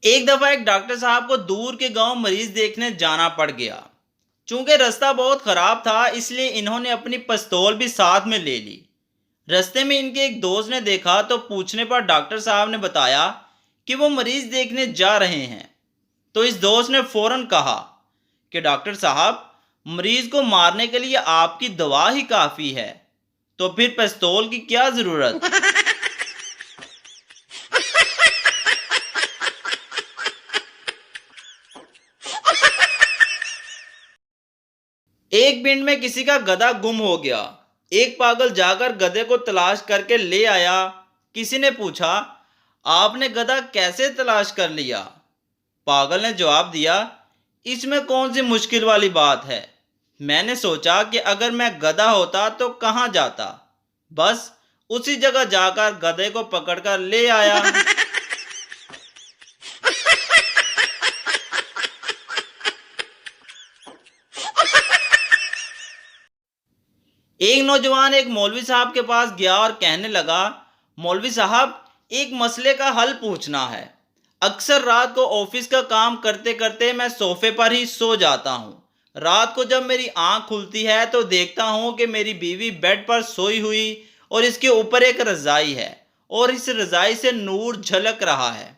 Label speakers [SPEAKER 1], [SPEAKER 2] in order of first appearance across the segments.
[SPEAKER 1] एक दफा एक डॉक्टर साहब को दूर के गांव मरीज देखने जाना पड़ गया। चूंकि रास्ता बहुत खराब था, इसलिए इन्होंने अपनी पिस्तौल भी साथ में ले ली। रास्ते में इनके एक दोस्त ने देखा तो पूछने पर डॉक्टर साहब ने बताया कि वो मरीज देखने जा रहे हैं। तो इस दोस्त ने फौरन कहा कि डॉक्टर साहब, मरीज को मारने के लिए आपकी दवा ही काफी है, तो फिर पिस्तौल की क्या जरूरत। एक पिंड में किसी का गधा गुम हो गया। एक पागल जाकर गधे को तलाश करके ले आया। किसी ने पूछा, आपने गधा कैसे तलाश कर लिया? पागल ने जवाब दिया, इसमें कौन सी मुश्किल वाली बात है। मैंने सोचा कि अगर मैं गधा होता तो कहाँ जाता, बस उसी जगह जाकर गधे को पकड़कर ले आया। एक नौजवान एक मौलवी साहब के पास गया और कहने लगा, मौलवी साहब, एक मसले का हल पूछना है। अक्सर रात को ऑफिस का काम करते करते मैं सोफे पर ही सो जाता हूँ। रात को जब मेरी आंख खुलती है तो देखता हूँ कि मेरी बीवी बेड पर सोई हुई और इसके ऊपर एक रजाई है और इस रजाई से नूर झलक रहा है।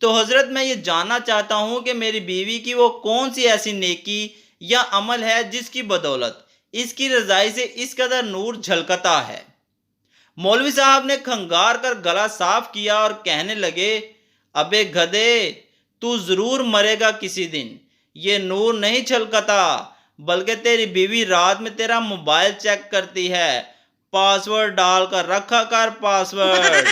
[SPEAKER 1] तो हजरत, मैं ये जानना चाहता हूँ कि मेरी बीवी की वो कौन सी ऐसी नेकी या अमल है जिसकी बदौलत इसकी रजाई से इस कदर नूर झलकता है। मौलवी साहब ने खंगार कर गला साफ किया और कहने लगे, अबे गधे, तू जरूर मरेगा किसी दिन। ये नूर नहीं झलकता, बल्कि तेरी बीवी रात में तेरा मोबाइल चेक करती है। पासवर्ड डालकर रखा कर पासवर्ड।